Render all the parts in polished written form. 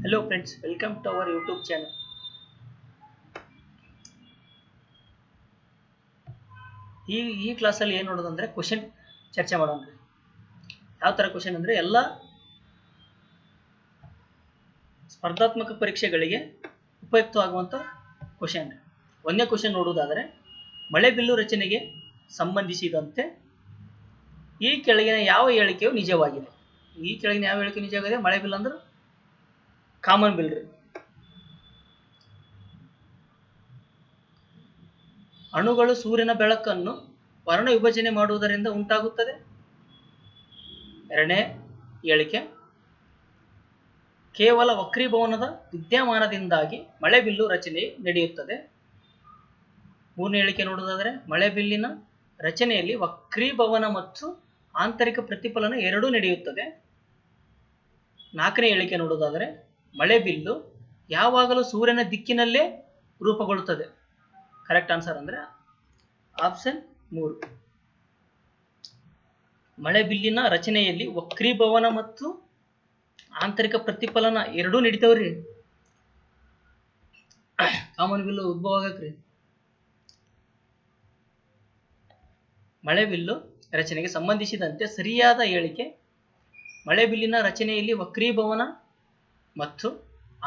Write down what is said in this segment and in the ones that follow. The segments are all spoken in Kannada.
Hello friends, welcome to our YouTube channel. ಈ ಕ್ಲಾಸಲ್ಲಿ ಏನು ನೋಡೋದಂದ್ರೆ ಕ್ವಶನ್ ಚರ್ಚೆ ಮಾಡೋಣ. ಯಾವ ತರ ಕ್ವಶನ್ ಅಂದ್ರೆ ಎಲ್ಲ ಸ್ಪರ್ಧಾತ್ಮಕ ಪರೀಕ್ಷೆಗಳಿಗೆ ಉಪಯುಕ್ತವಾಗುವಂತ ಕ್ವಶನ್. ಒಂದನೇ ಕ್ವಶನ್ ನೋಡುವುದಾದರೆ ಮಳೆಬಿಲ್ಲು ರಚನೆಗೆ ಸಂಬಂಧಿಸಿದಂತೆ ಈ ಕೆಳಗಿನ ಯಾವ ಹೇಳಿಕೆಯು ನಿಜವಾಗಿದೆ? ಈ ಕೆಳಗಿನ ಯಾವ ಹೇಳಿಕೆ ನಿಜವಾಗಿದೆ? ಮಳೆಬಿಲ್ಲು ಅಂದ್ರೆ ಕಾಮನ್ ಬಿಲ್ ರೀ. ಅಣುಗಳು ಸೂರ್ಯನ ಬೆಳಕನ್ನು ವರ್ಣ ವಿಭಜನೆ ಮಾಡುವುದರಿಂದ ಉಂಟಾಗುತ್ತದೆ. ಎರಡನೇ ಹೇಳಿಕೆ ಕೇವಲ ವಕ್ರೀಭವನದ ವಿದ್ಯಮಾನದಿಂದಾಗಿ ಮಳೆಬಿಲ್ಲು ರಚನೆ ನಡೆಯುತ್ತದೆ. ಮೂರನೇ ಹೇಳಿಕೆ ನೋಡುವುದಾದರೆ ಮಳೆಬಿಲ್ಲಿನ ರಚನೆಯಲ್ಲಿ ವಕ್ರೀಭವನ ಮತ್ತು ಆಂತರಿಕ ಪ್ರತಿಫಲನ ಎರಡೂ ನಡೆಯುತ್ತದೆ. ನಾಲ್ಕನೇ ಹೇಳಿಕೆ ನೋಡುವುದಾದರೆ ಮಳೆಬಿಲ್ಲು ಯಾವಾಗಲೂ ಸೂರ್ಯನ ದಿಕ್ಕಿನಲ್ಲೇ ರೂಪುಗೊಳ್ಳುತ್ತದೆ. ಕರೆಕ್ಟ್ ಆನ್ಸರ್ ಅಂದ್ರೆ ಆಪ್ಷನ್ 3. ಮಳೆಬಿಲ್ಲಿನ ರಚನೆಯಲ್ಲಿ ವಕ್ರೀಭವನ ಮತ್ತು ಆಂತರಿಕ ಪ್ರತಿಫಲನ ಎರಡೂ ನಡೀತಾವ್ರಿ. ಕಾಮನ್ ಬಿಲ್ಲು ಉದ್ಭವ ಆಗಕ್ರಿ. ಮಳೆಬಿಲ್ಲು ರಚನೆಗೆ ಸಂಬಂಧಿಸಿದಂತೆ ಸರಿಯಾದ ಹೇಳಿಕೆ ಮಳೆಬಿಲ್ಲಿನ ರಚನೆಯಲ್ಲಿ ವಕ್ರೀಭವನ ಮತ್ತು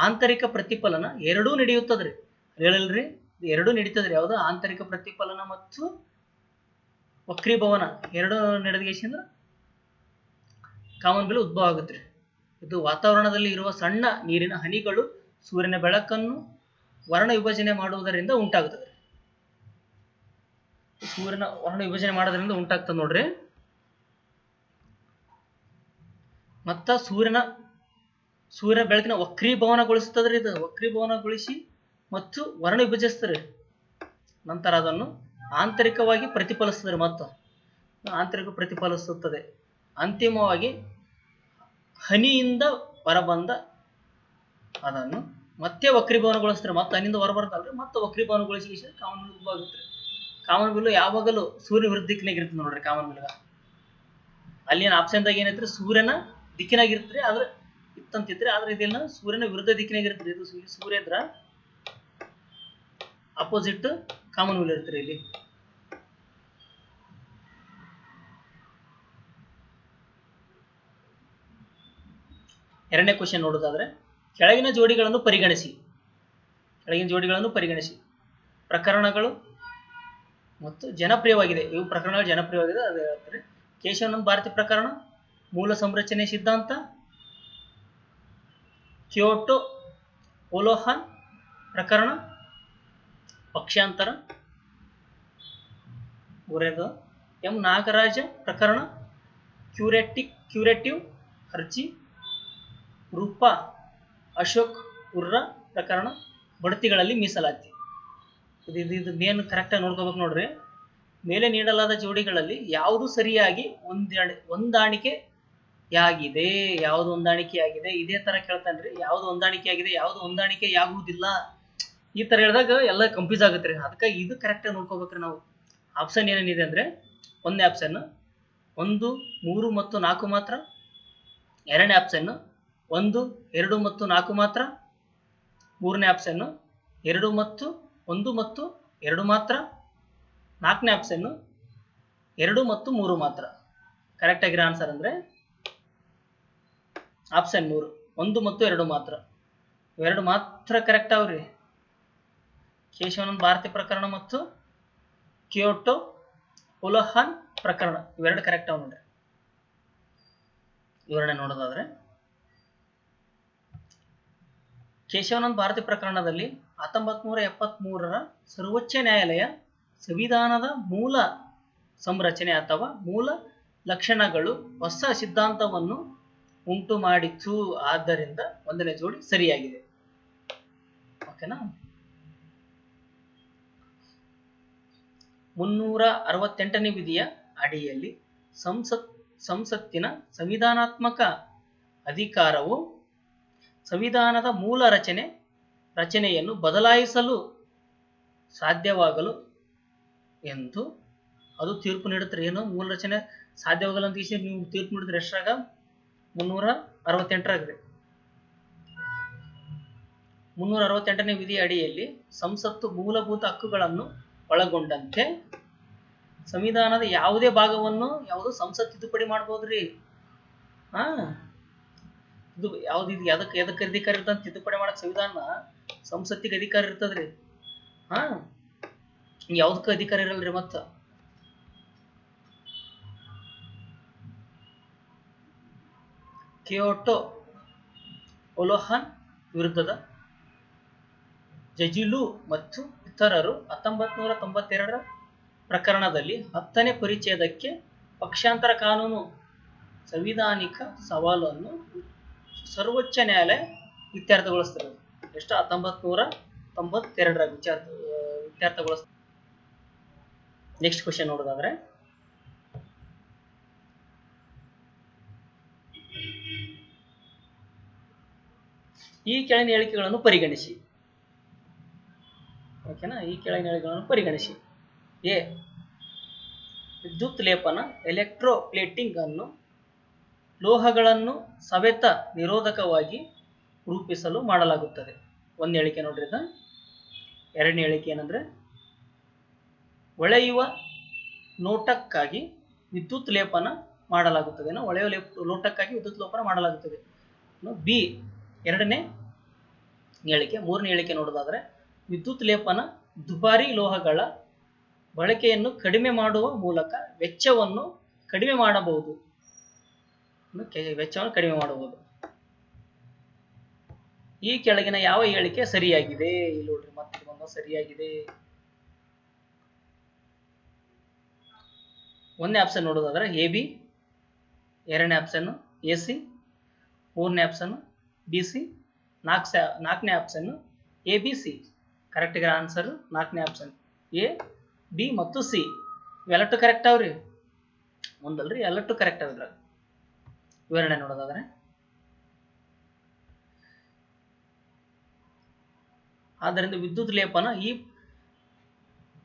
ಆಂತರಿಕ ಪ್ರತಿಫಲನ ಎರಡೂ ನಡೆಯುತ್ತದ್ರಿ. ಹೇಳಲ್ರಿ, ಎರಡೂ ನಡೀತದ್ರಿ. ಯಾವುದು? ಆಂತರಿಕ ಪ್ರತಿಫಲನ ಮತ್ತು ವಕ್ರೀಭವನ ಎರಡು ನಡೆದಗೇಶಿಂದ ಕಾಮನ್ ಬಿಲ್ ಉದ್ಭವ ಆಗುತ್ತೆ. ಇದು ವಾತಾವರಣದಲ್ಲಿ ಇರುವ ಸಣ್ಣ ನೀರಿನ ಹನಿಗಳು ಸೂರ್ಯನ ಬೆಳಕನ್ನು ವರ್ಣ ವಿಭಜನೆ ಮಾಡುವುದರಿಂದ ಉಂಟಾಗುತ್ತದೆ. ಸೂರ್ಯನ ವರ್ಣ ವಿಭಜನೆ ಮಾಡೋದ್ರಿಂದ ಉಂಟಾಗ್ತದೆ ನೋಡ್ರಿ. ಮತ್ತ ಸೂರ್ಯ ಬೆಳಕಿನ ವಕ್ರೀಭವನಗೊಳಿಸುತ್ತದ್ರಿ. ಇದು ವಕ್ರೀಭವನಗೊಳಿಸಿ ಮತ್ತು ವರ್ಣ ವಿಭಜಿಸ್ತದೆ. ನಂತರ ಅದನ್ನು ಆಂತರಿಕವಾಗಿ ಪ್ರತಿಫಲಿಸ್ತದೆ. ಮತ್ತು ಆಂತರಿಕ ಪ್ರತಿಫಲಿಸುತ್ತದೆ. ಅಂತಿಮವಾಗಿ ಹನಿಯಿಂದ ಹೊರಬಂದ ಅದನ್ನು ಮತ್ತೆ ವಕ್ರೀಭವನಗೊಳಿಸ್ತಾರೆ. ಮತ್ತೆ ಹನಿಯಿಂದ ಹೊರಬರ್ತಲ್ರಿ, ಮತ್ತೆ ವಕ್ರೀಭವನಗೊಳಿಸಿ ಕಾಮನ್ ಬಿಲ್ ಉದ್ಭವ ಆಗುತ್ತೆ. ಕಾಮನ್ ಬಿಲ್ಲು ಯಾವಾಗಲೂ ಸೂರ್ಯ ವಿರುದ್ಧ ದಿಕ್ಕಿನಾಗ ಇರ್ತದೆ ನೋಡ್ರಿ. ಕಾಮನ್ ಬಿಲ್ ಅಲ್ಲಿ ಏನು ಆಪ್ಷನ್ದಾಗ ಏನೈತ್ರಿ? ಸೂರ್ಯನ ದಿಕ್ಕಿನಾಗಿರ್ತ್ರಿ. ಆದ್ರೆ ಇತ್ತಂತಿದ್ರಿ, ಆದ್ರೆ ಇದೆಲ್ಲ ಸೂರ್ಯನ ವಿರುದ್ಧ ದಿಕ್ಕಿನಾಗಿರ್ತೀರಿ. ಇದು ಸೂರ್ಯ ಇದ್ರ ಅಪೋಸಿಟ್ ಕಾಮನ್ ಬಿಲ್ ಇರ್ತೀರಿ. ಇಲ್ಲಿ ಎರಡನೇ ಕ್ವಶನ್ ನೋಡೋದಾದ್ರೆ ಕೆಳಗಿನ ಜೋಡಿಗಳನ್ನು ಪರಿಗಣಿಸಿ. ಪ್ರಕರಣಗಳು ಮತ್ತು ಜನಪ್ರಿಯವಾಗಿದೆ. ಇವು ಪ್ರಕರಣಗಳು ಜನಪ್ರಿಯವಾಗಿದೆ. ಅದು ಹೇಳ್ತಾರೆ. ಕೇಶವಾನಂದ ಭಾರತಿ ಪ್ರಕರಣ, ಮೂಲ ಸಂರಚನೆ ಸಿದ್ಧಾಂತ, ಕ್ಯೋಟೋ ಓಲೋಹಾನ್ ಪ್ರಕರಣ, ಪಕ್ಷಾಂತರ, ಮೂರನೇದು ಎಂ ನಾಗರಾಜ ಪ್ರಕರಣ, ಕ್ಯೂರೇಟಿವ್ ಅರ್ಜಿ, ರೂಪಾ ಅಶೋಕ್ ಉರ್ರ ಪ್ರಕರಣ, ಬಡ್ತಿಗಳಲ್ಲಿ ಮೀಸಲಾತಿ. ಇದು ಮೇನ್ ಕರೆಕ್ಟಾಗಿ ನೋಡ್ಕೋಬೇಕು ನೋಡ್ರಿ. ಮೇಲೆ ನೀಡಲಾದ ಜೋಡಿಗಳಲ್ಲಿ ಯಾವುದು ಸರಿಯಾಗಿ ಹೊಂದಾಣಿಕೆಯಾಗಿದೆ? ಯಾವುದು ಹೊಂದಾಣಿಕೆಯಾಗಿದೆ? ಇದೇ ತರ ಕೇಳ್ತಾನ್ರಿ. ಯಾವುದು ಹೊಂದಾಣಿಕೆಯಾಗಿದೆ, ಯಾವುದು ಹೊಂದಾಣಿಕೆಯಾಗುವುದಿಲ್ಲ, ಈ ತರ ಹೇಳಿದಾಗ ಎಲ್ಲ ಕನ್ಫ್ಯೂಸ್ ಆಗುತ್ತೆ ರೀ. ಅದಕ್ಕಾಗಿ ಇದು ಕರೆಕ್ಟಾಗಿ ನೋಡ್ಕೋಬೇಕ್ರಿ ನಾವು. ಆಪ್ಷನ್ ಏನೇನಿದೆ ಅಂದ್ರೆ ಒಂದನೇ ಆಪ್ಷನ್ 1, 3 ಮತ್ತು 4 ಮಾತ್ರ. ಎರಡನೇ ಆಪ್ಷನ್ 1, 2 ಮತ್ತು 4 ಮಾತ್ರ. ಮೂರನೇ ಆಪ್ಷನ್ 2 ಮತ್ತು 1 ಮತ್ತು 2 ಮಾತ್ರ. ನಾಲ್ಕನೇ ಆಪ್ಷನ್ 2 ಮತ್ತು 3 ಮಾತ್ರ. ಕರೆಕ್ಟ್ ಆಗಿರೋ ಆನ್ಸರ್ ಅಂದ್ರೆ ಆಪ್ಷನ್ 3, 1 ಮತ್ತು 2 ಮಾತ್ರ. ಇವೆರಡು ಮಾತ್ರ ಕರೆಕ್ಟ್ ಅವ್ರಿ. ಕೇಶವಾನಂದ ಭಾರತಿ ಪ್ರಕರಣ ಮತ್ತು ಕ್ಯೋಟೋ ಓಲೋಹಾನ್ ಪ್ರಕರಣ ಇವೆರಡು ಕರೆಕ್ಟ್ ಅವ್ ನೋಡ್ರಿ. ವಿವರಣೆ ನೋಡೋದಾದ್ರೆ ಕೇಶವಾನಂದ ಭಾರತಿ ಪ್ರಕರಣದಲ್ಲಿ 1973ರ ಸರ್ವೋಚ್ಚ ನ್ಯಾಯಾಲಯ ಸಂವಿಧಾನದ ಮೂಲ ಸಂರಚನೆ ಅಥವಾ ಮೂಲ ಲಕ್ಷಣಗಳು ಹೊಸ ಸಿದ್ಧಾಂತವನ್ನು ಉಂಟು ಮಾಡಿತು. ಆದ್ದರಿಂದ ಒಂದನೇ ಜೋಡಿ ಸರಿಯಾಗಿದೆ. ಓಕೆನಾ? 368ನೇ ವಿಧಿಯ ಅಡಿಯಲ್ಲಿ ಸಂಸತ್ತಿನ ಸಂವಿಧಾನಾತ್ಮಕ ಅಧಿಕಾರವು ಸಂವಿಧಾನದ ಮೂಲ ರಚನೆಯನ್ನು ಬದಲಾಯಿಸಲು ಸಾಧ್ಯವಾಗಲು ಎಂದು ಅದು ತೀರ್ಪು ನೀಡುತ್ತಾರೆ. ಏನು ಮೂಲ ರಚನೆ ಸಾಧ್ಯವಾಗಲ್ಲ ಅಂತ ನೀವು ತೀರ್ಪು ನೀಡಿದ್ರೆ ಎಷ್ಟಾಗ 368ರಾಗಿದೆ. 368ನೇ ವಿಧಿಯ ಅಡಿಯಲ್ಲಿ ಸಂಸತ್ತು ಮೂಲಭೂತ ಹಕ್ಕುಗಳನ್ನು ಒಳಗೊಂಡಂತೆ ಸಂವಿಧಾನದ ಯಾವುದೇ ಭಾಗವನ್ನು ಯಾವುದು ಸಂಸತ್ ತಿದ್ದುಪಡಿ ಮಾಡಬಹುದ್ರಿ. ಹಾ ಇದು ಯಾವ್ದು ಇದು ಎದಕ್ಕೆ ಅಧಿಕಾರ ಇರ್ತದ ತಿದ್ದುಪಡಿ ಮಾಡಕ್ ಸಂವಿಧಾನ ಸಂಸತ್ತಿಗೆ ಅಧಿಕಾರ ಇರ್ತದ್ರಿ. ಹಾ ಯಾವ್ದಕ್ಕ ಅಧಿಕಾರ ಇರಲ್ರಿ. ಮತ್ತ ಕಿಯೋಟೋ ಒಲೋಹನ್ ವಿರುದ್ಧದ ಜಜಿಲು ಮತ್ತು ಇತರರು 1992ರ ಪ್ರಕರಣದಲ್ಲಿ 10ನೇ ಪರಿಚ್ಛೇದಕ್ಕೆ ಪಕ್ಷಾಂತರ ಕಾನೂನು ಸಂವಿಧಾನಿಕ ಸವಾಲನ್ನು ಸರ್ವೋಚ್ಚ ನ್ಯಾಯಾಲಯ ಇತ್ಯರ್ಥಗೊಳಿಸ್ತದೆ. ಎಷ್ಟು 1992ರ ಇತ್ಯರ್ಥಗೊಳಿಸ್ತದೆ. ನೆಕ್ಸ್ಟ್ ಕ್ವಶನ್ ನೋಡೋದಾದ್ರೆ, ಈ ಕೆಳಗಿನ ಹೇಳಿಕೆಗಳನ್ನು ಪರಿಗಣಿಸಿ. ಓಕೆನಾ? ಈ ಕೆಳಗಿನ ಹೇಳಿಕೆಗಳನ್ನು ಪರಿಗಣಿಸಿ. ಎ, ವಿದ್ಯುತ್ ಲೇಪನ ಎಲೆಕ್ಟ್ರೋಪ್ಲೇಟಿಂಗ್ ಅನ್ನು ಲೋಹಗಳನ್ನು ಸವೆತ ನಿರೋಧಕವಾಗಿ ರೂಪಿಸಲು ಮಾಡಲಾಗುತ್ತದೆ. ಒಂದು ಹೇಳಿಕೆ ನೋಡ್ರಿ ಇದು. ಎರಡನೇ ಹೇಳಿಕೆ ಏನಂದ್ರೆ, ಹೊಳೆಯುವ ನೋಟಕ್ಕಾಗಿ ವಿದ್ಯುತ್ ಲೇಪನ ಮಾಡಲಾಗುತ್ತದೆ. ಹೊಳೆಯುವ ಲೋಟಕ್ಕಾಗಿ ವಿದ್ಯುತ್ ಲೇಪನ ಮಾಡಲಾಗುತ್ತದೆ. ಬಿ, ಎರಡನೇ ಹೇಳಿಕೆ. ಮೂರನೇ ಹೇಳಿಕೆ ನೋಡೋದಾದ್ರೆ, ವಿದ್ಯುತ್ ಲೇಪನ ದುಬಾರಿ ಲೋಹಗಳ ಬಳಕೆಯನ್ನು ಕಡಿಮೆ ಮಾಡುವ ಮೂಲಕ ವೆಚ್ಚವನ್ನು ಕಡಿಮೆ ಮಾಡಬಹುದು. ಈ ಕೆಳಗಿನ ಯಾವ ಹೇಳಿಕೆ ಸರಿಯಾಗಿದೆ? ಇಲ್ಲಿ ನೋಡ್ರಿ, ಮತ್ತೆ ಸರಿಯಾಗಿದೆ. ಒಂದನೇ ಆಪ್ಷನ್ ನೋಡೋದಾದ್ರೆ ಎ ಬಿ, ಎರಡನೇ ಆಪ್ಷನ್ ಎ ಸಿ, ಮೂರನೇ ಆಪ್ಷನ್ ಬಿ ಸಿ, ನಾಲ್ಕನೇ option A B C. Correct ಆಗಿರೋ ಆನ್ಸರ್ ನಾಲ್ಕನೇ ಆಪ್ಷನ್ ಎ, ಬಿ ಮತ್ತು ಸಿ. ಇವೆಲ್ಲಟ್ಟು ಕರೆಕ್ಟ್ ಅವ್ರಿ. ಒಂದಲ್ರಿ, ಎಲ್ಲಟ್ಟು ಕರೆಕ್ಟ್ ಅವ್ರ. ವಿವರಣೆ ನೋಡೋದಾದ್ರೆ, ಆದ್ದರಿಂದ ವಿದ್ಯುತ್ ಲೇಪನ ಈ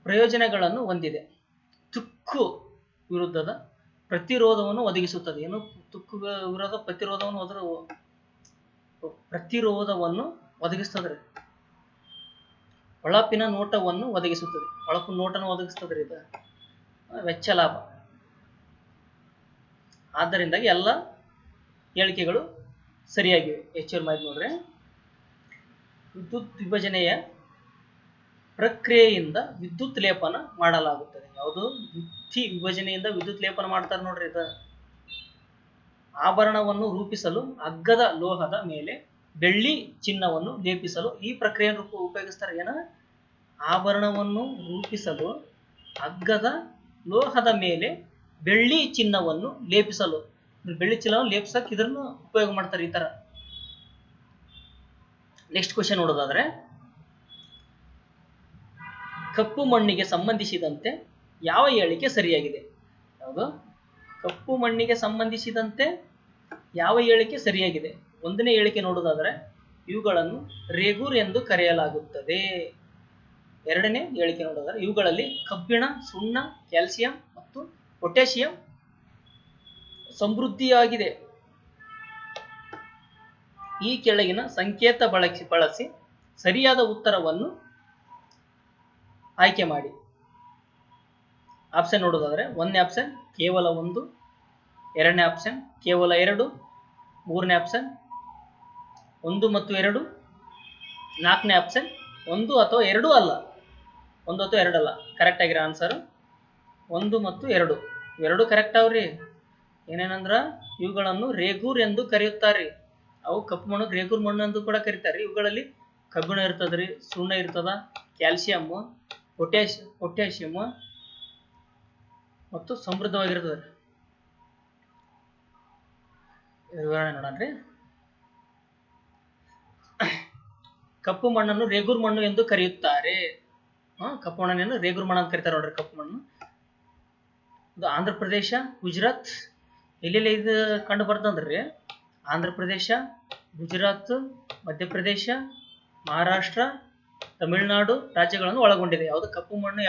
ಪ್ರಯೋಜನಗಳನ್ನು ಹೊಂದಿದೆ. ತುಕ್ಕು ವಿರುದ್ಧದ ಪ್ರತಿರೋಧವನ್ನು ಒದಗಿಸುತ್ತದೆ. ಏನು? ತುಕ್ಕು ವಿರೋಧ ಪ್ರತಿರೋಧವನ್ನು ಒದಗಿಸ್ತದ್ರಿ. ಹೊಳಪಿನ ನೋಟವನ್ನು ಒದಗಿಸುತ್ತದೆ. ಹೊಳಪು ನೋಟನ ಒದಗಿಸ್ತದ್ರಿ. ಇದು ವೆಚ್ಚ ಲಾಭ. ಆದ್ದರಿಂದಾಗಿ ಎಲ್ಲ ಹೇಳಿಕೆಗಳು ಸರಿಯಾಗಿವೆ. ಹೆಚ್ಚುವರಿ ಮಾಹಿತಿ ನೋಡ್ರಿ. ವಿದ್ಯುತ್ ವಿಭಜನೆಯ ಪ್ರಕ್ರಿಯೆಯಿಂದ ವಿದ್ಯುತ್ ಲೇಪನ ಮಾಡಲಾಗುತ್ತದೆ. ಯಾವುದು? ವಿಭಜನೆಯಿಂದ ವಿದ್ಯುತ್ ಲೇಪನ ಮಾಡ್ತಾರೆ ನೋಡ್ರಿ. ಇದು ಆಭರಣವನ್ನು ರೂಪಿಸಲು ಅಗ್ಗದ ಲೋಹದ ಮೇಲೆ ಬೆಳ್ಳಿ ಚಿನ್ನವನ್ನು ಲೇಪಿಸಲು ಈ ಪ್ರಕ್ರಿಯೆಯನ್ನು ಉಪಯೋಗಿಸ್ತಾರೆ. ಏನ? ಆಭರಣವನ್ನು ರೂಪಿಸಲು ಅಗ್ಗದ ಲೋಹದ ಮೇಲೆ ಬೆಳ್ಳಿ ಚಿನ್ನವನ್ನು ಲೇಪಿಸಲು, ಬೆಳ್ಳಿ ಚಿನ್ನವನ್ನು ಲೇಪಿಸಕ್ಕೆ ಇದನ್ನು ಉಪಯೋಗ ಮಾಡ್ತಾರೆ. ಈ ತರ. ನೆಕ್ಸ್ಟ್ ಕ್ವಶನ್ ನೋಡೋದಾದ್ರೆ, ಕಪ್ಪು ಮಣ್ಣಿಗೆ ಸಂಬಂಧಿಸಿದಂತೆ ಯಾವ ಹೇಳಿಕೆ ಸರಿಯಾಗಿದೆ? ಯಾವುದು? ಕಪ್ಪು ಮಣ್ಣಿಗೆ ಸಂಬಂಧಿಸಿದಂತೆ ಯಾವ ಹೇಳಿಕೆ ಸರಿಯಾಗಿದೆ? ಒಂದನೇ ಹೇಳಿಕೆ ನೋಡೋದಾದ್ರೆ, ಇವುಗಳನ್ನು ರೇಗೂರ್ ಎಂದು ಕರೆಯಲಾಗುತ್ತದೆ. ಎರಡನೇ ಹೇಳಿಕೆ ನೋಡೋದಾದ್ರೆ, ಇವುಗಳಲ್ಲಿ ಕಬ್ಬಿಣ, ಸುಣ್ಣ, ಕ್ಯಾಲ್ಸಿಯಂ ಮತ್ತು ಪೊಟ್ಯಾಷಿಯಂ ಸಮೃದ್ಧಿಯಾಗಿದೆ. ಈ ಕೆಳಗಿನ ಸಂಕೇತ ಬಳಸಿ ಸರಿಯಾದ ಉತ್ತರವನ್ನು ಆಯ್ಕೆ ಮಾಡಿ. ಆಪ್ಷನ್ ನೋಡೋದಾದ್ರೆ, ಒಂದನೇ ಆಪ್ಷನ್ ಕೇವಲ 1, ಎರಡನೇ ಆಪ್ಷನ್ ಕೇವಲ 2, ಮೂರನೇ ಆಪ್ಷನ್ 1 ಮತ್ತು 2, ನಾಲ್ಕನೇ ಆಪ್ಷನ್ 1 ಅಥವಾ 2 ಅಲ್ಲ. 1 ಅಥವಾ 2 ಅಲ್ಲ. ಕರೆಕ್ಟ್ ಆಗಿರೋ ಆನ್ಸರ್ 1 ಮತ್ತು 2. ಇವೆರಡು ಕರೆಕ್ಟ್ ಅವ್ರಿ. ಏನೇನಂದ್ರ, ಇವುಗಳನ್ನು ರೇಗೂರ್ ಎಂದು ಕರೆಯುತ್ತಾರೆ. ಅವು ಕಪ್ಪು ಮಣ್ಣು ರೇಗೂರ್ ಮಣ್ಣು ಎಂದು ಕೂಡ ಕರೀತಾರೆ. ಇವುಗಳಲ್ಲಿ ಕಬ್ಬಿಣ ಇರ್ತದ್ರಿ, ಸುಣ್ಣ ಇರ್ತದ, ಕ್ಯಾಲ್ಸಿಯಂ, ಪೊಟ್ಯಾಷಿಯಂ ಮತ್ತು ಸಮೃದ್ಧವಾಗಿರ್ತದೆ. ವಿವರಣೆ ನೋಡನ್ರಿ. ಕಪ್ಪು ಮಣ್ಣನ್ನು ರೇಗೂರ್ ಮಣ್ಣು ಎಂದು ಕರೆಯುತ್ತಾರೆ. ಕಪ್ಪು ಮಣ್ಣನ್ನು ರೇಗೂರ್ ಮಣ್ಣು ಅಂತ ಕರೀತಾರೆ ನೋಡ್ರಿ. ಕಪ್ಪು ಮಣ್ಣು ಇದು ಆಂಧ್ರ ಪ್ರದೇಶ, ಗುಜರಾತ್ ಎಲ್ಲೆಲ್ಲಿ ಇದು ಕಂಡು ಬರ್ತಂದ್ರಿ. ಆಂಧ್ರ ಪ್ರದೇಶ, ಗುಜರಾತ್, ಮಧ್ಯಪ್ರದೇಶ, ಮಹಾರಾಷ್ಟ್ರ, ತಮಿಳುನಾಡು ರಾಜ್ಯಗಳನ್ನು ಒಳಗೊಂಡಿದೆ. ಯಾವುದು? ಕಪ್ಪು ಮಣ್ಣು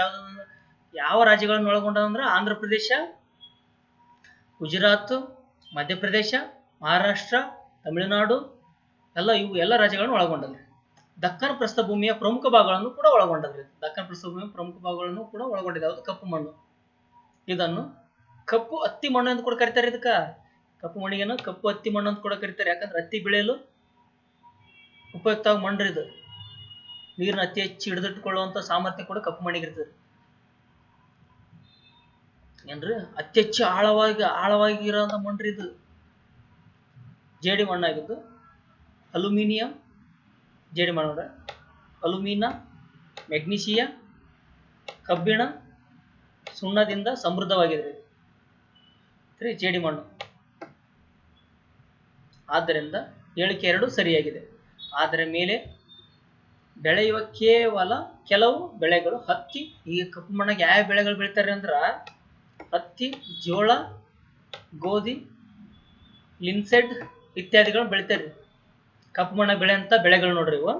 ಯಾವ ರಾಜ್ಯಗಳನ್ನು ಒಳಗೊಂಡಂದ್ರೆ ಆಂಧ್ರ ಪ್ರದೇಶ, ಗುಜರಾತ್, ಮಧ್ಯಪ್ರದೇಶ, ಮಹಾರಾಷ್ಟ್ರ, ತಮಿಳುನಾಡು ಇವು ಎಲ್ಲ ರಾಜ್ಯಗಳನ್ನು ಒಳಗೊಂಡದೆ. ದಕ್ಕನ್ ಪ್ರಸ್ಥಭೂಮಿಯ ಪ್ರಮುಖ ಭಾಗಗಳನ್ನು ಕೂಡ ಒಳಗೊಂಡದ್ರಿ. ದಕ್ಕನ್ ಪ್ರಸ್ಥಭೂಮಿಯ ಪ್ರಮುಖ ಭಾಗಗಳನ್ನು ಕೂಡ ಒಳಗೊಂಡಿದೆ. ಅದು ಕಪ್ಪು ಮಣ್ಣು. ಇದನ್ನು ಕಪ್ಪು ಹತ್ತಿ ಮಣ್ಣು ಅಂತ ಕೂಡ ಕರೀತಾರೆ. ಇದಕ್ಕ ಕಪ್ಪು ಮಣ್ಣಿಗೆನು ಕಪ್ಪು ಹತ್ತಿ ಮಣ್ಣು ಅಂತ ಕೂಡ ಕರೀತಾರೆ. ಯಾಕಂದ್ರೆ ಹತ್ತಿ ಬೆಳೆಯಲು ಉಪಯುಕ್ತ ಮಣ್ಣು ಇದು. ನೀರನ್ನ ಅತಿ ಹೆಚ್ಚು ಹಿಡಿದಿಟ್ಟುಕೊಳ್ಳುವಂತ ಸಾಮರ್ಥ್ಯ ಕೂಡ ಕಪ್ಪು ಮಣ್ಣಿಗೆ ಇರ್ತದೆ. ಏನ್ರಿ ಅತಿ ಹೆಚ್ಚು ಆಳವಾಗಿ ಇರೋಂಥ ಮಣ್ಣು ಇದು. ಜೇಡಿ ಮಣ್ಣಾಗಿದ್ದು ಅಲ್ಯೂಮಿನಿಯಂ ಜೇಡಿ ಮಣ್ಣು, ಅಲ್ಯೂಮಿನ, ಮೆಗ್ನೀಷಿಯಾ, ಕಬ್ಬಿಣ, ಸುಣ್ಣದಿಂದ ಸಮೃದ್ಧವಾಗಿದೆ ರೀ ಜೇಡಿ ಮಣ್ಣು. ಆದ್ದರಿಂದ ಹೇಳಿಕೆ 2 ಸರಿಯಾಗಿದೆ. ಅದರ ಮೇಲೆ ಬೆಳೆಯುವ ಕೇವಲ ಕೆಲವು ಬೆಳೆಗಳು ಹತ್ತಿ. ಈಗ ಕಪ್ಪು ಮಣ್ಣಾಗ ಯಾವ ಬೆಳೆಗಳು ಬೆಳಿತಾರೆ ಅಂದ್ರ ಹತ್ತಿ, ಜೋಳ, ಗೋಧಿ, ಲಿನ್ಸೆಡ್ ಇತ್ಯಾದಿಗಳು ಬೆಳಿತಾರೆ. ಕಪ್ಪು ಮಣ್ಣ ಬೆಳೆಯಂತ ಬೆಳೆಗಳು ನೋಡ್ರಿ ಇವು.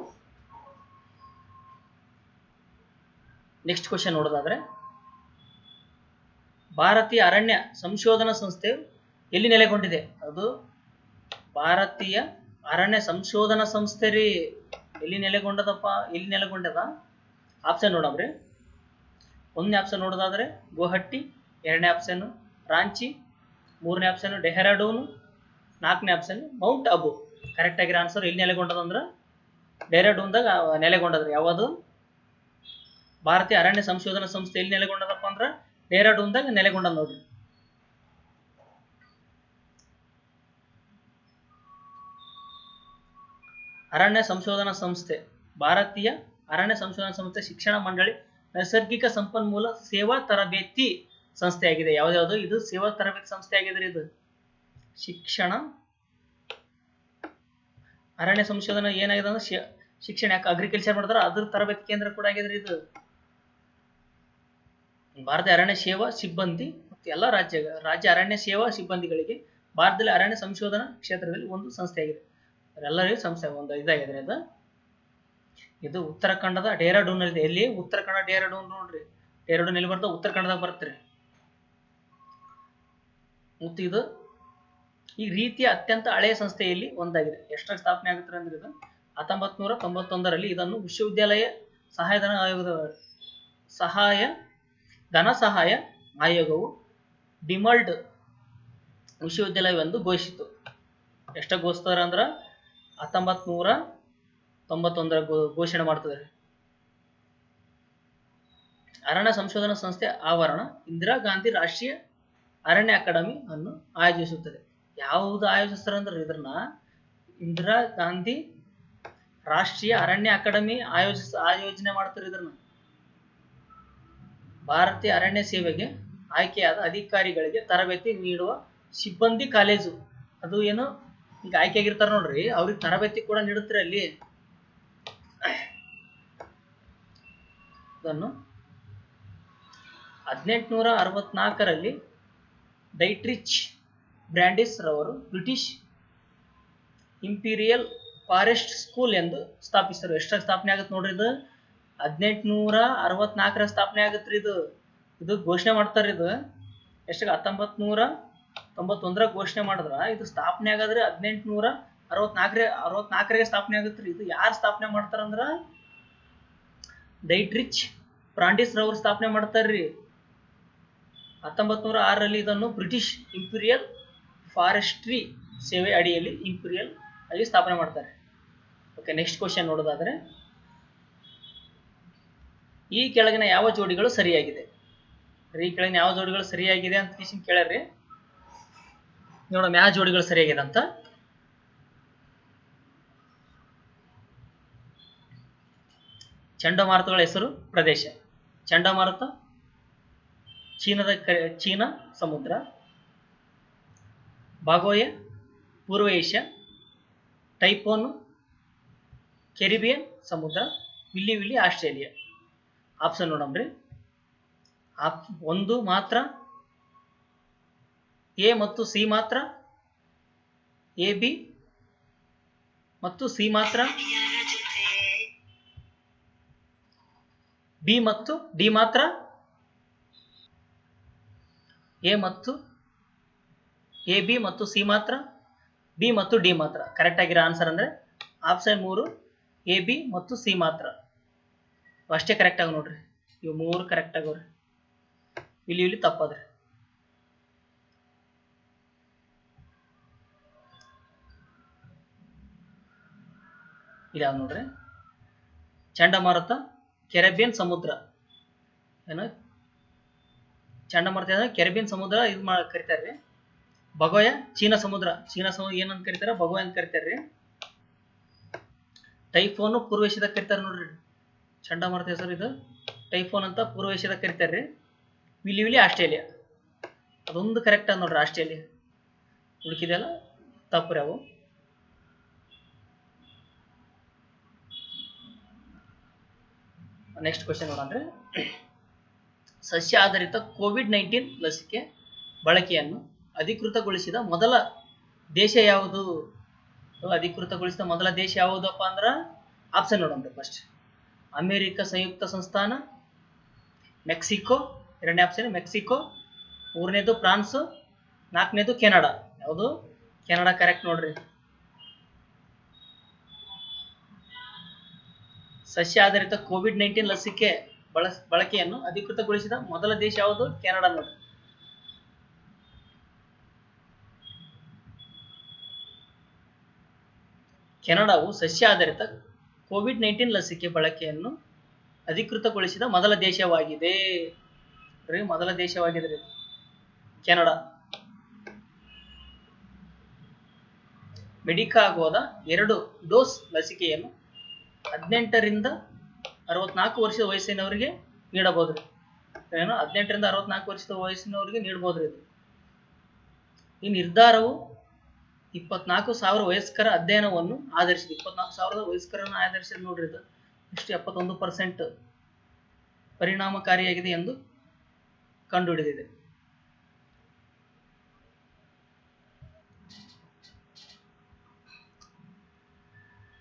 ನೆಕ್ಸ್ಟ್ ಕ್ವಶನ್ ನೋಡೋದಾದ್ರೆ, ಭಾರತೀಯ ಅರಣ್ಯ ಸಂಶೋಧನಾ ಸಂಸ್ಥೆಯು ಎಲ್ಲಿ ನೆಲೆಗೊಂಡಿದೆ? ಅದು ಭಾರತೀಯ ಅರಣ್ಯ ಸಂಶೋಧನಾ ಸಂಸ್ಥೆ ರೀ. ಎಲ್ಲಿ ನೆಲೆಗೊಂಡದಪ್ಪ? ಎಲ್ಲಿ ನೆಲೆಗೊಂಡದ? ಆಪ್ಷನ್ ನೋಡಮ್ರಿ. 1ನೇ ಆಪ್ಷನ್ ನೋಡೋದಾದ್ರೆ ಗುವಾಹಟಿ, 2ನೇ ಆಪ್ಷನ್ ರಾಂಚಿ, 3ನೇ ಆಪ್ಷನ್ ಡೆಹ್ರಾಡೂನ್, 4ನೇ ಆಪ್ಷನ್ ಮೌಂಟ್ ಅಬು. ಕರೆಕ್ಟ್ ಆಗಿರೋ ಆನ್ಸರ್ ಎಲ್ಲಿ ನೆಲೆಗೊಂಡದಂದ್ರ ಡೆಹ್ರಾಡೂನ್ದಾಗ ನೆಲೆಗೊಂಡದ್ರಿ. ಯಾವುದು? ಭಾರತೀಯ ಅರಣ್ಯ ಸಂಶೋಧನಾ ಸಂಸ್ಥೆ ಎಲ್ಲಿ ನೆಲೆಗೊಂಡದಪ್ಪ ಅಂದ್ರ ಡೆಹ್ರಾಡೂನ್ದಾಗ ನೆಲೆಗೊಂಡದ ನೋಡ್ರಿ. ಅರಣ್ಯ ಸಂಶೋಧನಾ ಸಂಸ್ಥೆ, ಭಾರತೀಯ ಅರಣ್ಯ ಸಂಶೋಧನಾ ಸಂಸ್ಥೆ ಶಿಕ್ಷಣ ಮಂಡಳಿ, ನೈಸರ್ಗಿಕ ಸಂಪನ್ಮೂಲ ಸೇವಾ ತರಬೇತಿ ಸಂಸ್ಥೆ ಆಗಿದೆ. ಯಾವ್ದು? ಇದು ಸೇವಾ ತರಬೇತಿ ಸಂಸ್ಥೆ ಆಗಿದೆ. ಇದು ಶಿಕ್ಷಣ ಅರಣ್ಯ ಸಂಶೋಧನಾ ಏನಾಗಿದೆ ಅಂದ್ರೆ ಶಿಕ್ಷಣ, ಯಾಕೆ ಅಗ್ರಿಕಲ್ಚರ್ ಮಾಡಿದ್ರೆ ಅದ್ರ ತರಬೇತಿ ಕೇಂದ್ರ ಕೂಡ ಆಗಿದೆ. ಇದು ಭಾರತೀಯ ಅರಣ್ಯ ಸೇವಾ ಸಿಬ್ಬಂದಿ ಮತ್ತು ಎಲ್ಲ ರಾಜ್ಯ ಅರಣ್ಯ ಸೇವಾ ಸಿಬ್ಬಂದಿಗಳಿಗೆ ಭಾರತದಲ್ಲಿ ಅರಣ್ಯ ಸಂಶೋಧನಾ ಕ್ಷೇತ್ರದಲ್ಲಿ ಒಂದು ಸಂಸ್ಥೆ ಆಗಿದೆ. ಎಲ್ಲರಿಗೂ ಸಂಸ್ಥೆ ಒಂದು ಇದಾಗಿದೆ. ಅದು ಇದು ಉತ್ತರಾಖಂಡದ ಡೆಹ್ರಾಡೂನ್ ಇದೆ. ಎಲ್ಲಿ? ಉತ್ತರಾಖಂಡ ಡೆಹ್ರಾಡೂನ್ ನೋಡ್ರಿ. ಡೆಹ್ರಾಡೂನ್ ಎಲ್ಲಿ ಬರ್ತದೆ? ಉತ್ತರಾಖಂಡದಾಗ ಬರ್ತರಿ. ಮತ್ತು ಇದು ಈ ರೀತಿಯ ಅತ್ಯಂತ ಹಳೆಯ ಸಂಸ್ಥೆಯಲ್ಲಿ ಒಂದಾಗಿದೆ. ಎಷ್ಟರ ಸ್ಥಾಪನೆ ಆಗುತ್ತೆ ಅಂದ್ರೆ ಇದು 1991ರಲ್ಲಿ ಇದನ್ನು ವಿಶ್ವವಿದ್ಯಾಲಯ ಧನ ಸಹಾಯ ಆಯೋಗವು ಡಿಮಲ್ಡ್ ವಿಶ್ವವಿದ್ಯಾಲಯವೆಂದು ಘೋಷಿಸಿತು. ಎಷ್ಟ ಘೋಷಿಸ್ತಾರ ಅಂದ್ರ 1991 ಘೋಷಣೆ ಮಾಡ್ತದೆ. ಅರಣ್ಯ ಸಂಶೋಧನಾ ಸಂಸ್ಥೆ ಆವರಣ ಇಂದಿರಾ ಗಾಂಧಿ ರಾಷ್ಟ್ರೀಯ ಅರಣ್ಯ ಅಕಾಡೆಮಿ ಅನ್ನು ಆಯೋಜಿಸುತ್ತದೆ. ಯಾವುದು ಆಯೋಜಿಸ್ತಾರೆ ಅಂದ್ರೆ ಇದನ್ನ ಇಂದಿರಾ ಗಾಂಧಿ ರಾಷ್ಟ್ರೀಯ ಅರಣ್ಯ ಅಕಾಡೆಮಿ ಆಯೋಜನೆ ಮಾಡ್ತಾರೆ. ಇದನ್ನ ಭಾರತೀಯ ಅರಣ್ಯ ಸೇವೆಗೆ ಆಯ್ಕೆಯಾದ ಅಧಿಕಾರಿಗಳಿಗೆ ತರಬೇತಿ ನೀಡುವ ಸಿಬ್ಬಂದಿ ಕಾಲೇಜು. ಅದು ಏನು ಈಗ ಆಯ್ಕೆಯಾಗಿರ್ತಾರೆ ನೋಡ್ರಿ, ಅವ್ರಿಗೆ ತರಬೇತಿ ಕೂಡ ನೀಡುತ್ತಾರೆ ಅಲ್ಲಿ. ಇದನ್ನು 1864ರಲ್ಲಿ ಡೈಟ್ರಿಚ್ ಬ್ರ್ಯಾಂಡಿಸ್ ರವರು ಬ್ರಿಟಿಷ್ ಇಂಪೀರಿಯಲ್ ಫಾರೆಸ್ಟ್ ಸ್ಕೂಲ್ ಎಂದು ಸ್ಥಾಪಿಸಿದರು. ಎಷ್ಟಾಗಿ ಸ್ಥಾಪನೆ ಆಗುತ್ತೆ ನೋಡ್ರಿ ಇದು? 1864 ಸ್ಥಾಪನೆ ಆಗುತ್ತೆ ಇದು ಘೋಷಣೆ ಮಾಡ್ತಾರೆ. ಇದು ಎಷ್ಟಾಗ 1991 ಘೋಷಣೆ ಮಾಡಿದ್ರ ಇದು ಸ್ಥಾಪನೆ ಆಗಾದ್ರೆ 1864ಗೆ ಸ್ಥಾಪನೆ ಆಗುತ್ತೆ. ಇದು ಯಾರು ಸ್ಥಾಪನೆ ಮಾಡ್ತಾರಂದ್ರ ಡೈಟ್ರಿಚ್ ಬ್ರಾಂಡಿಸ್ ರವರು ಸ್ಥಾಪನೆ ಮಾಡ್ತಾರ್ರಿ. 1906ರಲ್ಲಿ ಇದನ್ನು ಬ್ರಿಟಿಷ್ ಇಂಪೀರಿಯಲ್ ಫಾರೆಸ್ಟ್ರಿ ಸೇವೆ ಅಡಿಯಲ್ಲಿ ಇಂಪೀರಿಯಲ್ ಅಲ್ಲಿ ಸ್ಥಾಪನೆ ಮಾಡ್ತಾರೆ. ಓಕೆ, ನೆಕ್ಸ್ಟ್ ಕ್ವಶನ್ ನೋಡೋದಾದ್ರೆ, ಈ ಕೆಳಗಿನ ಯಾವ ಜೋಡಿಗಳು ಸರಿಯಾಗಿದೆ? ಈ ಕೆಳಗಿನ ಯಾವ ಜೋಡಿಗಳು ಸರಿಯಾಗಿದೆ ಅಂತ ಕೇಳ್ಯಾರ್ರಿ. ನೋಡೋಣ ಯಾವ ಜೋಡಿಗಳು ಸರಿಯಾಗಿದೆ ಅಂತ. ಚಂಡಮಾರುತಗಳ ಹೆಸರು, ಪ್ರದೇಶ. ಚಂಡಮಾರುತ ಚೀನಾ ಸಮುದ್ರ, ಬಾಗೋಯ ಪೂರ್ವ ಏಷ್ಯಾ, ಟೈಫೋನ್ ಕೆರಿಬಿಯನ್ ಸಮುದ್ರ, ವಿಲ್ಲಿ ವಿಲ್ಲಿ ಆಸ್ಟ್ರೇಲಿಯಾ. ಆಪ್ಷನ್ ನೋಡಮ್ರಿ. 1 ಮಾತ್ರ, ಎ ಮತ್ತು ಸಿ ಮಾತ್ರ, ಎ ಬಿ ಮತ್ತು ಸಿ ಮಾತ್ರ, ಬಿ ಮತ್ತು ಡಿ ಮಾತ್ರ, ಎ ಬಿ ಮತ್ತು ಸಿ ಮಾತ್ರ, ಬಿ ಮತ್ತು ಡಿ ಮಾತ್ರ. ಕರೆಕ್ಟ್ ಆಗಿರೋ ಆನ್ಸರ್ ಅಂದ್ರೆ ಆಪ್ಷನ್ 3 ಎ ಬಿ ಮತ್ತು ಸಿ ಮಾತ್ರ ಅಷ್ಟೇ ಕರೆಕ್ಟ್ ಆಗಿ ನೋಡ್ರಿ. ಇವು 3 ಕರೆಕ್ಟ್ ಆಗವ್ರಿ. ಇಲ್ಲಿ ತಪ್ಪದ್ರಿ. ಇದ್ಯಾವ ನೋಡ್ರಿ, ಚಂಡಮಾರುತ ಕೆರೆಬಿಯನ್ ಸಮುದ್ರ. ಏನು ಚಂಡಮಾರುತ ಕೆರೆಬಿಯನ್ ಸಮುದ್ರ ಇದು ಕರಿತಾರ್ರಿ. ಬಗೋಯ ಚೀನಾ ಸಮುದ್ರ ಏನಂತ ಕರಿತಾರ? ಬಗೋಯ ಅಂತ ಕರಿತಾರ್ರಿ. ಟೈಫೋನ್ ಪೂರ್ವ ಏಷ್ಯಾದಾಗ ಕರಿತಾರ ನೋಡ್ರಿ. ಚಂಡಮಾರುತ ಹೆಸರು ಇದು ಟೈಫೋನ್ ಅಂತ ಪೂರ್ವ ಏಷ್ಯಾದಾಗ ಕರಿತಾರ್ರಿ. ವಿಲಿ ಆಸ್ಟ್ರೇಲಿಯಾ. ಅದೊಂದು ಕರೆಕ್ಟ್ ಅದ ನೋಡ್ರಿ, ಆಸ್ಟ್ರೇಲಿಯಾ. ಉಳ್ಕಿದೆಲ್ಲ ತಪ್ಪು ರೀ ಅವು. ನೆಕ್ಸ್ಟ್ ಕ್ವಶನ್ ನೋಡಂದ್ರೆ, ಸಸ್ಯ ಆಧಾರಿತ ಕೋವಿಡ್-19 ಲಸಿಕೆ ಬಳಕೆಯನ್ನು ಅಧಿಕೃತಗೊಳಿಸಿದ ಮೊದಲ ದೇಶ ಯಾವುದು? ಅಧಿಕೃತಗೊಳಿಸಿದ ಮೊದಲ ದೇಶ ಯಾವುದಪ್ಪ ಅಂದ್ರ ಆಪ್ಷನ್ ನೋಡೋಣ. ಫಸ್ಟ್ ಅಮೆರಿಕ ಸಂಯುಕ್ತ ಸಂಸ್ಥಾನ, ಮೆಕ್ಸಿಕೋ, ಎರಡನೇ ಆಪ್ಷನ್ ಮೆಕ್ಸಿಕೋ, ಮೂರನೇದು ಫ್ರಾನ್ಸ್, ನಾಲ್ಕನೇದು ಕೆನಡಾ. ಯಾವುದು? ಕೆನಡಾ ಕರೆಕ್ಟ್ ನೋಡ್ರಿ. ಸಸ್ಯ ಆಧಾರಿತ ಕೋವಿಡ್-19 ಲಸಿಕೆ ಬಳಕೆಯನ್ನು ಅಧಿಕೃತಗೊಳಿಸಿದ ಮೊದಲ ದೇಶ ಯಾವುದು? ಕೆನಡಾ ನೋಡ್ರಿ. ಕೆನಡಾವು ಸಸ್ಯ ಆಧಾರಿತ ಕೋವಿಡ್-19 ಲಸಿಕೆ ಬಳಕೆಯನ್ನು ಅಧಿಕೃತಗೊಳಿಸಿದ ಮೊದಲ ದೇಶವಾಗಿದೆ. ಮೊದಲ ದೇಶವಾಗಿದೆ ಕೆನಡಾ. ಮೆಡಿಕಾಗೋದ 2 ಡೋಸ್ ಲಸಿಕೆಯನ್ನು 18 ರಿಂದ 64 ವರ್ಷದ ವಯಸ್ಸಿನವರಿಗೆ ನೀಡಬಹುದ್ರಿ. ಏನು 18 ರಿಂದ 64 ವರ್ಷದ ವಯಸ್ಸಿನವರಿಗೆ ನೀಡಬಹುದ್ರಿ. ಈ ನಿರ್ಧಾರವು 24,000 ವಯಸ್ಕರ ಅಧ್ಯಯನವನ್ನು ಆಧರಿಸಿದೆ. 24,000 ವಯಸ್ಕರನ್ನು ಆಧರಿಸಿದೆ ನೋಡ್ರಿ. ಇದು ಇಷ್ಟು 71% ಪರಿಣಾಮಕಾರಿಯಾಗಿದೆ ಎಂದು ಕಂಡುಹಿಡಿದಿದೆ.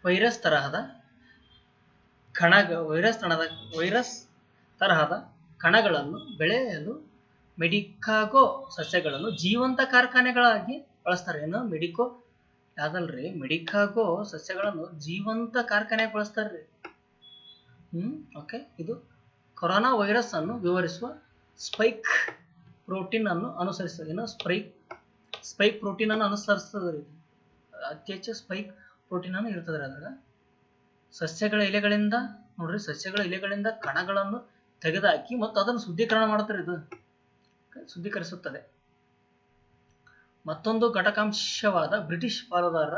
ವೈರಸ್ ತರಹದ ಕಣಗಳನ್ನು ಬೆಳೆಯಲು ಮೆಡಿಕಾಗೋ ಸಸ್ಯಗಳನ್ನು ಜೀವಂತ ಕಾರ್ಖಾನೆಗಳಾಗಿ ಬಳಸ್ತಾರೆ. ಏನು ಮೆಡಿಕಾಗೋ ಸಸ್ಯಗಳನ್ನು ಜೀವಂತ ಕಾರ್ಖಾನೆಯಾಗಿ ಬಳಸ್ತಾರ್ರಿ. ಓಕೆ. ಇದು ಕೊರೋನಾ ವೈರಸ್ ಅನ್ನು ವಿವರಿಸುವ ಸ್ಪೈಕ್ ಪ್ರೋಟೀನ್ ಅನ್ನು ಅನುಸರಿಸ್ತದೆ. ಏನು ಸ್ಪೈಕ್ ಪ್ರೋಟೀನ್ ಅನ್ನು ಅನುಸರಿಸ್ತದೆ. ಅತಿ ಹೆಚ್ಚು ಸ್ಪೈಕ್ ಪ್ರೋಟೀನ್ ಅನ್ನು ಇರ್ತದೆ ಅದ್ರಾಗ. ಸಸ್ಯಗಳ ಎಲೆಗಳಿಂದ ಕಣಗಳನ್ನು ತೆಗೆದುಹಾಕಿ ಮತ್ತು ಅದನ್ನು ಶುದ್ಧೀಕರಣ ಮಾಡುತ್ತಾರೆ. ಇದು ಶುದ್ಧೀಕರಿಸುತ್ತದೆ. ಮತ್ತೊಂದು ಘಟಕಾಂಶವಾದ ಬ್ರಿಟಿಷ್ ಪಾಲುದಾರ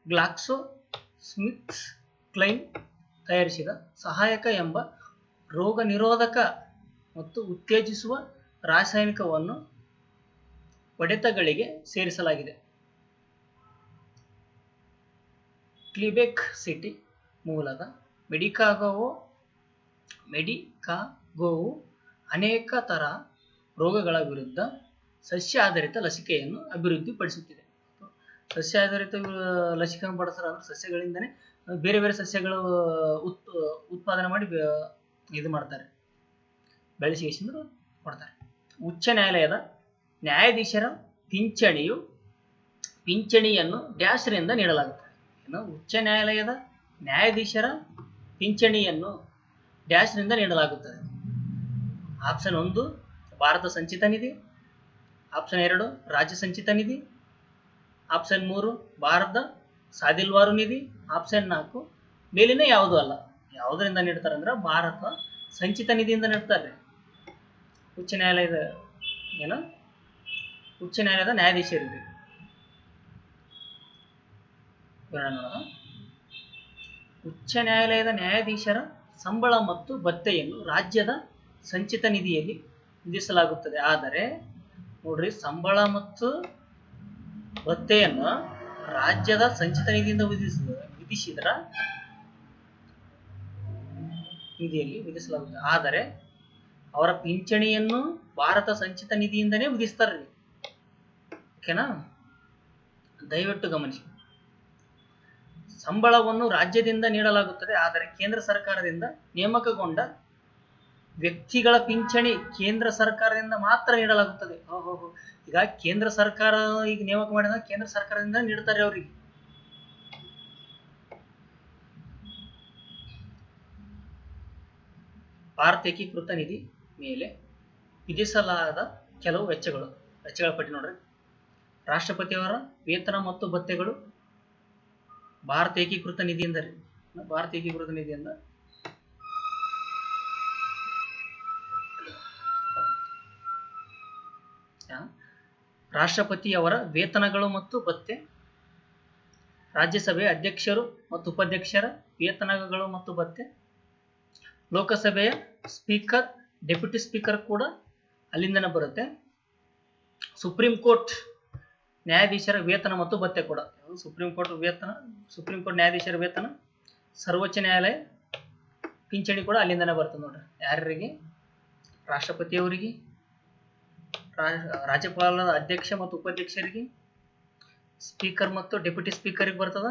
ಗ್ಲಾಕ್ಸೋ ಸ್ಮಿತ್ ಕ್ಲೈನ್ ತಯಾರಿಸಿದ ಸಹಾಯಕ ಎಂಬ ರೋಗ ನಿರೋಧಕ ಮತ್ತು ಉತ್ತೇಜಿಸುವ ರಾಸಾಯನಿಕವನ್ನು ಹೊಡೆತಗಳಿಗೆ ಸೇರಿಸಲಾಗಿದೆ. ಕ್ವಿಬೆಕ್ ಸಿಟಿ ಮೂಲದ ಮೆಡಿಕಾಗೋವು ಅನೇಕ ತರ ರೋಗಗಳ ವಿರುದ್ಧ ಸಸ್ಯ ಆಧಾರಿತ ಲಸಿಕೆಯನ್ನು ಅಭಿವೃದ್ಧಿಪಡಿಸುತ್ತಿದೆ. ಸಸ್ಯ ಆಧಾರಿತ ಲಸಿಕೆಯನ್ನು ಬಳಸ್ತಾರೆ ಅಂದ್ರೆ ಸಸ್ಯಗಳಿಂದನೇ ಬೇರೆ ಬೇರೆ ಸಸ್ಯಗಳು ಉತ್ಪಾದನೆ ಮಾಡಿ ಇದು ಮಾಡ್ತಾರೆ, ಬೆಳೆಸಿ ಕೊಡ್ತಾರೆ. ಉಚ್ಚ ನ್ಯಾಯಾಲಯದ ನ್ಯಾಯಾಧೀಶರ ಪಿಂಚಣಿಯನ್ನು ಡ್ಯಾಶ್ರಿಂದ ನೀಡಲಾಗುತ್ತದೆ. ಉಚ್ಚ ನ್ಯಾಯಾಲಯದ ನ್ಯಾಯಾಧೀಶರ ಪಿಂಚಣಿಯನ್ನು ಡ್ಯಾಶ್ರಿಂದ ನೀಡಲಾಗುತ್ತದೆ. ಆಪ್ಷನ್ 1 ಭಾರತ ಸಂಚಿತ ನಿಧಿ, ಆಪ್ಷನ್ 2 ರಾಜ್ಯ ಸಂಚಿತ ನಿಧಿ, ಆಪ್ಷನ್ 3 ಭಾರತ ಸಾದಿಲ್ವಾರು ನಿಧಿ, ಆಪ್ಷನ್ 4 ಮೇಲಿನ ಯಾವುದೂ ಅಲ್ಲ. ಯಾವುದರಿಂದ ನೀಡ್ತಾರೆ ಅಂದ್ರೆ ಭಾರತ ಸಂಚಿತ ನಿಧಿಯಿಂದ ನೀಡ್ತಾರೆ. ಉಚ್ಚ ನ್ಯಾಯಾಲಯದ ನ್ಯಾಯಾಧೀಶರಿಗೆ. ಉಚ್ಚ ನ್ಯಾಯಾಲಯದ ನ್ಯಾಯಾಧೀಶರ ಸಂಬಳ ಮತ್ತು ಭತ್ಯೆಯನ್ನು ರಾಜ್ಯದ ಸಂಚಿತ ನಿಧಿಯಲ್ಲಿ ವಿಧಿಸಲಾಗುತ್ತದೆ. ಆದರೆ ನೋಡ್ರಿ, ಸಂಬಳ ಮತ್ತು ಭತ್ಯೆಯನ್ನು ರಾಜ್ಯದ ಸಂಚಿತ ನಿಧಿಯಿಂದ ವಿಧಿಸಿದ್ರ ನಿಧಿಯಲ್ಲಿ ವಿಧಿಸಲಾಗುತ್ತದೆ. ಆದರೆ ಅವರ ಪಿಂಚಣಿಯನ್ನು ಭಾರತ ಸಂಚಿತ ನಿಧಿಯಿಂದನೇ ವಿಧಿಸ್ತಾರೆ. ಓಕೆನಾ? ದಯವಿಟ್ಟು ಗಮನಿಸಿ. ಸಂಬಳವನ್ನು ರಾಜ್ಯದಿಂದ ನೀಡಲಾಗುತ್ತದೆ, ಆದರೆ ಕೇಂದ್ರ ಸರ್ಕಾರದಿಂದ ನೇಮಕಗೊಂಡ ವ್ಯಕ್ತಿಗಳ ಪಿಂಚಣಿ ಕೇಂದ್ರ ಸರ್ಕಾರದಿಂದ ಮಾತ್ರ ನೀಡಲಾಗುತ್ತದೆ. ಈಗ ಕೇಂದ್ರ ಸರ್ಕಾರ ಈಗ ನೇಮಕ ಮಾಡಿದ ಕೇಂದ್ರ ಸರ್ಕಾರದಿಂದ ನೀಡ್ತಾರೆ ಅವರಿಗೆ. ಭಾರತ ಏಕೀಕೃತ ನಿಧಿ ಮೇಲೆ ವಿಧಿಸಲಾದ ಕೆಲವು ವೆಚ್ಚಗಳ ಪಟ್ಟಿ ನೋಡ್ರಿ. ರಾಷ್ಟ್ರಪತಿಯವರ ವೇತನ ಮತ್ತು ಭತ್ಯೆಗಳು ಭಾರತ ಏಕೀಕೃತ ನಿಧಿಯಿಂದ ರಾಷ್ಟ್ರಪತಿಯವರ ವೇತನಗಳು ಮತ್ತು ಭತ್ಯೆ, ರಾಜ್ಯಸಭೆಯ ಅಧ್ಯಕ್ಷರು ಮತ್ತು ಉಪಾಧ್ಯಕ್ಷರ ವೇತನಗಳು ಮತ್ತು ಭತ್ಯೆ, ಲೋಕಸಭೆಯ ಸ್ಪೀಕರ್, ಡೆಪ್ಯೂಟಿ ಸ್ಪೀಕರ್ ಕೂಡ ಅಲ್ಲಿಂದನೇ ಬರುತ್ತೆ. ಸುಪ್ರೀಂ ಕೋರ್ಟ್ ನ್ಯಾಯಾಧೀಶರ ವೇತನ ಮತ್ತು ಭತ್ಯೆ ಕೂಡ, ಸುಪ್ರೀಂ ಕೋರ್ಟ್ ನ್ಯಾಯಾಧೀಶರ ವೇತನ, ಸರ್ವೋಚ್ಚ ನ್ಯಾಯಾಲಯ ಪಿಂಚಣಿ ಕೂಡ ಅಲ್ಲಿಂದನೇ ಬರ್ತದೆ ನೋಡ್ರಿ. ಯಾರಿಗೆ? ರಾಷ್ಟ್ರಪತಿಯವರಿಗೆ, ರಾಜ್ಯಪಾಲರ ಅಧ್ಯಕ್ಷ ಮತ್ತು ಉಪಾಧ್ಯಕ್ಷರಿಗೆ, ಸ್ಪೀಕರ್ ಮತ್ತು ಡೆಪ್ಯೂಟಿ ಸ್ಪೀಕರ್ಗೆ ಬರ್ತದ,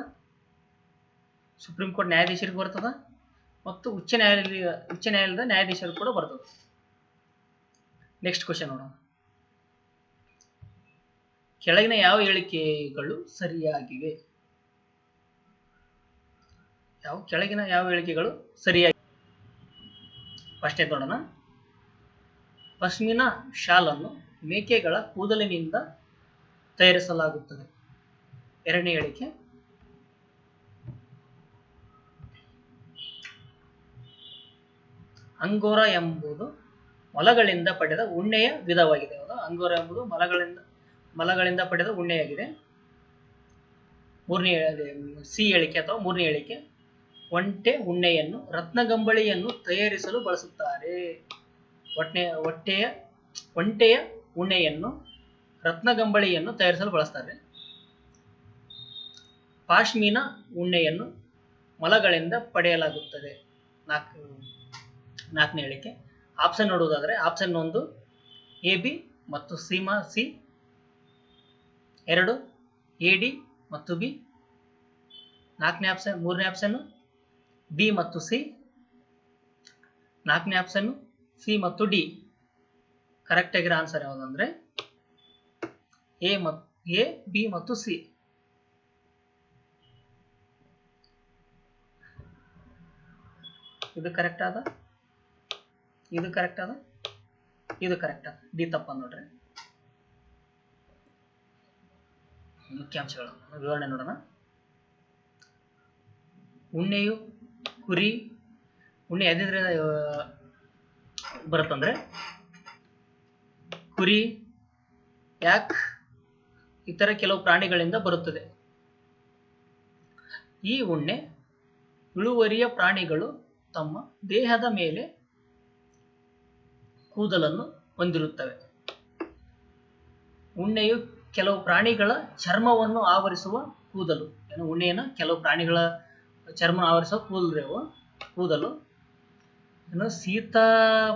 ಸುಪ್ರೀಂ ಕೋರ್ಟ್ ನ್ಯಾಯಾಧೀಶರಿಗೆ ಬರ್ತದ, ಮತ್ತು ಉಚ್ಚ ನ್ಯಾಯಾಲಯದ ನ್ಯಾಯಾಧೀಶರು ಕೂಡ ಬರ್ತದೆ. ನೆಕ್ಸ್ಟ್ ಕ್ವಶನ್ ನೋಡೋಣ. ಕೆಳಗಿನ ಯಾವ ಹೇಳಿಕೆಗಳು ಸರಿಯಾಗಿವೆ? ಕೆಳಗಿನ ಯಾವ ಹೇಳಿಕೆಗಳು ಸರಿಯಾಗಿ? ಫಸ್ಟ್ ನೋಡೋಣ. ಪಶ್ಮಿನಾ ಶಾಲನ್ನು ಮೇಕೆಗಳ ಕೂದಲಿನಿಂದ ತಯಾರಿಸಲಾಗುತ್ತದೆ. ಎರಡನೇ ಹೇಳಿಕೆ. ಅಂಗೋರಾ ಎಂಬುದು ಮೊಲಗಳಿಂದ ಪಡೆದ ಉಣ್ಣೆಯ ವಿಧವಾಗಿದೆ. ಅಂಗೋರಾ ಎಂಬುದು ಮೊಲಗಳಿಂದ ಪಡೆದ ಉಣ್ಣೆಯಾಗಿದೆ. ಸಿ ಹೇಳಿಕೆ ಅಥವಾ ಮೂರನೇ ಹೇಳಿಕೆ. ಒಂಟೆ ಉಣ್ಣೆಯನ್ನು ರತ್ನಗಂಬಳಿಯನ್ನು ತಯಾರಿಸಲು ಬಳಸುತ್ತಾರೆ. ಒಂಟೆಯ ಉಣ್ಣೆಯನ್ನು ರತ್ನಗಂಬಳಿಯನ್ನು ತಯಾರಿಸಲು ಬಳಸ್ತಾರೆ. ಪಾಶ್ಮಿನಾ ಉಣ್ಣೆಯನ್ನು ಮೊಲಗಳಿಂದ ಪಡೆಯಲಾಗುತ್ತದೆ. ನಾಲ್ಕನೇ ಹೇಳಿಕೆ. ಆಪ್ಷನ್ ನೋಡುವುದಾದರೆ ಆಪ್ಷನ್ 1 AB ಮತ್ತು ಸಿ. 2 AD ಮತ್ತು B. ಮೂರನೇ ಆಪ್ಷನ್ B ಮತ್ತು C. ನಾಲ್ಕನೇ ಆಪ್ಷನ್ C ಮತ್ತು D. ಕರೆಕ್ಟ್ ಆಗಿರೋ ಆನ್ಸರ್ ಯಾವುದಂದ್ರೆ A, B ಮತ್ತು C. ಇದು ಕರೆಕ್ಟ್ ಆದ, ಇದು ಕರೆಕ್ಟ್ ಆದ, ಇದು ಕರೆಕ್ಟ್ ಆದ. ಡಿ ತಪ್ಪ ನೋಡ್ರಿ. ಮುಖ್ಯಾಂಶಗಳು ವಿವರಣೆ ನೋಡೋಣ. ಉಣ್ಣೆಯು ಕುರಿ ಉಣ್ಣೆ ಎದ್ರಿಂದ ಬರುತ್ತಂದ್ರೆ ಕುರಿ, ಯಾಕ್ ಇತರ ಕೆಲವು ಪ್ರಾಣಿಗಳಿಂದ ಬರುತ್ತದೆ. ಈ ಉಣ್ಣೆ ಇಳುವರಿಯ ಪ್ರಾಣಿಗಳು ತಮ್ಮ ದೇಹದ ಮೇಲೆ ಕೂದಲನ್ನು ಹೊಂದಿರುತ್ತವೆ. ಉಣ್ಣೆಯು ಕೆಲವು ಪ್ರಾಣಿಗಳ ಚರ್ಮವನ್ನು ಆವರಿಸುವ ಕೂದಲು. ಉಣ್ಣೆಯನ್ನು ಕೆಲವು ಪ್ರಾಣಿಗಳ ಚರ್ಮ ಆವರಿಸುವ ಕೂದಲು. ಶೀತ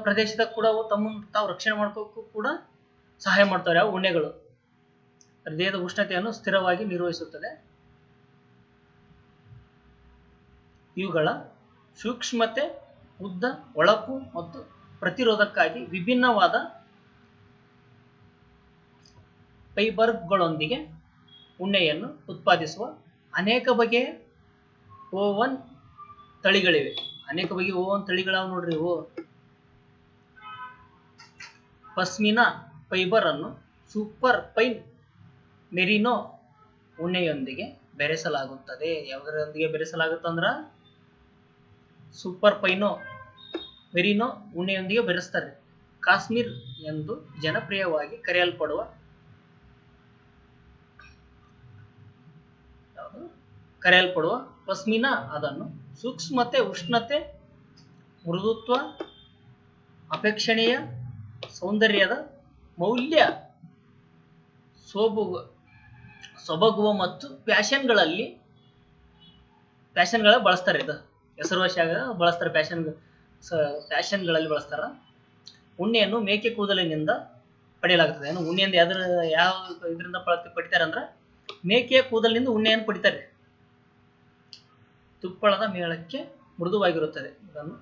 ಪ್ರದೇಶದ ಕೂಡ ತಾವು ರಕ್ಷಣೆ ಮಾಡ್ಕೋಕ್ಕೂ ಕೂಡ ಸಹಾಯ ಮಾಡ್ತಾರೆ. ಯಾವ ಉಣ್ಣೆಗಳು ದೇಹದ ಉಷ್ಣತೆಯನ್ನು ಸ್ಥಿರವಾಗಿ ನಿರ್ವಹಿಸುತ್ತದೆ. ಇವುಗಳ ಸೂಕ್ಷ್ಮತೆ, ಉದ್ದ, ಹೊಳಪು ಮತ್ತು ಪ್ರತಿರೋಧಕ್ಕಾಗಿ ವಿಭಿನ್ನವಾದ ಫೈಬರ್ಗಳೊಂದಿಗೆ ಉಣ್ಣೆಯನ್ನು ಉತ್ಪಾದಿಸುವ ಅನೇಕ ಬಗೆಯ ಓವನ್ ತಳಿಗಳಿವೆ. ಅನೇಕ ಬಗೆಯ ಓವನ್ ತಳಿಗಳಾವ ನೋಡ್ರಿ. ಪಶ್ಮಿನಾ ಫೈಬರ್ ಅನ್ನು ಸೂಪರ್ ಫೈನ್ ಮೆರಿನೋ ಉಣ್ಣೆಯೊಂದಿಗೆ ಬೆರೆಸಲಾಗುತ್ತದೆ. ಯಾವುದರೊಂದಿಗೆ ಬೆರೆಸಲಾಗುತ್ತಂದ್ರ ಸೂಪರ್ ಫೈನೋ ಮೆರಿನೋ ಉಣ್ಣೆಯೊಂದಿಗೆ ಬೆರೆಸ್ತಾರೆ. ಕಾಶ್ಮೀರ್ ಎಂದು ಜನಪ್ರಿಯವಾಗಿ ಕರೆಯಲ್ಪಡುವ ಪಶ್ಮಿನಾ ಅದನ್ನು ಸೂಕ್ಷ್ಮತೆ, ಉಷ್ಣತೆ, ಮೃದುತ್ವ, ಅಪೇಕ್ಷಣೀಯ ಸೌಂದರ್ಯದ ಮೌಲ್ಯ, ಸೊಬಗುವ ಮತ್ತು ಫ್ಯಾಷನ್ಗಳಲ್ಲಿ ಬಳಸ್ತಾರೆ. ಇದು ಹೆಸರುವಾಸಿಯಾಗ ಬಳಸ್ತಾರೆ. ಫ್ಯಾಷನ್ಗಳಲ್ಲಿ ಬಳಸ್ತಾರ. ಉಣ್ಣೆಯನ್ನು ಮೇಕೆ ಕೂದಲಿನಿಂದ ಪಡೆಯಲಾಗುತ್ತದೆ. ಉಣ್ಣೆಯಿಂದ ಯಾವ ಇದರಿಂದ ಪಡಿತಾರೆ ಅಂದ್ರೆ ಮೇಕೆಯ ಕೂದಲಿನಿಂದ ಉಣ್ಣೆಯನ್ನು ಪಡಿತಾರೆ. ತುಪ್ಪಳದ ಮೇಳಕ್ಕೆ ಮೃದುವಾಗಿರುತ್ತದೆ. ಇದನ್ನು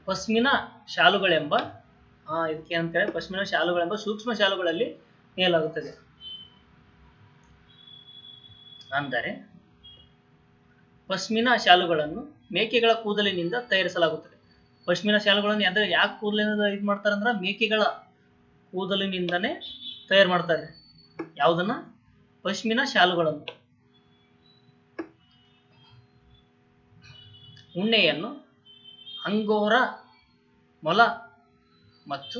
ಪಶ್ಮಿನಾ ಶಾಲುಗಳೆಂಬ ಇದಕ್ಕೆ ಏನಂತಾರೆ? ಪಶ್ಮಿನಾ ಶಾಲುಗಳೆಂಬ ಸೂಕ್ಷ್ಮ ಶಾಲುಗಳಲ್ಲಿ ನೇಯಲಾಗುತ್ತದೆ. ಅಂದರೆ ಪಶ್ಮಿನಾ ಶಾಲುಗಳನ್ನು ಮೇಕೆಗಳ ಕೂದಲಿನಿಂದ ತಯಾರಿಸಲಾಗುತ್ತದೆ. ಪಶ್ಮಿನಾ ಶಾಲುಗಳನ್ನು ಯಾಕೆ ಕೂದಲಿನಿಂದ ಇದು ಮಾಡ್ತಾರಂದ್ರೆ ಮೇಕೆಗಳ ಕೂದಲಿನಿಂದನೇ ತಯಾರು ಮಾಡ್ತಾರೆ. ಯಾವುದನ್ನ? ಪಶ್ಮಿನಾ ಶಾಲುಗಳನ್ನು. ಉಣ್ಣೆಯನ್ನು ಅಂಗೋರಾ ಮೊಲ ಮತ್ತು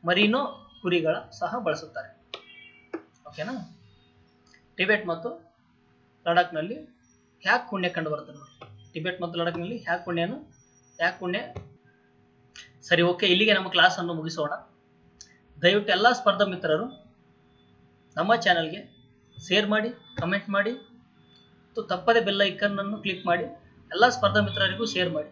ಮರಿನೋ ಕುರಿಗಳ ಸಹ ಬಳಸುತ್ತಾರೆ. ಓಕೆನಾ? ಟಿಬೆಟ್ ಮತ್ತು ಲಡಾಖ್ನಲ್ಲಿ ಯಾಕೆ ಉಣ್ಣೆ ಕಂಡು ಬರುತ್ತೆ ನೋಡಿ. ಟಿಬೆಟ್ ಮತ್ತು ಲಡಾಖ್ನಲ್ಲಿ ಯಾಕೆ ಉಣ್ಣೆ. ಸರಿ, ಓಕೆ, ಇಲ್ಲಿಗೆ ನಮ್ಮ ಕ್ಲಾಸ್ ಅನ್ನು ಮುಗಿಸೋಣ. ದಯವಿಟ್ಟು ಎಲ್ಲ ಸ್ಪರ್ಧಾ ಮಿತ್ರರು ನಮ್ಮ ಚಾನೆಲ್ಗೆ ಶೇರ್ ಮಾಡಿ, ಕಮೆಂಟ್ ಮಾಡಿ ಮತ್ತು ತಪ್ಪದೆ ಬೆಲ್ ಐಕನ್ ಅನ್ನು ಕ್ಲಿಕ್ ಮಾಡಿ. ಎಲ್ಲ ಸ್ಪರ್ಧಾ ಮಿತ್ರರಿಗೂ ಶೇರ್ ಮಾಡಿ.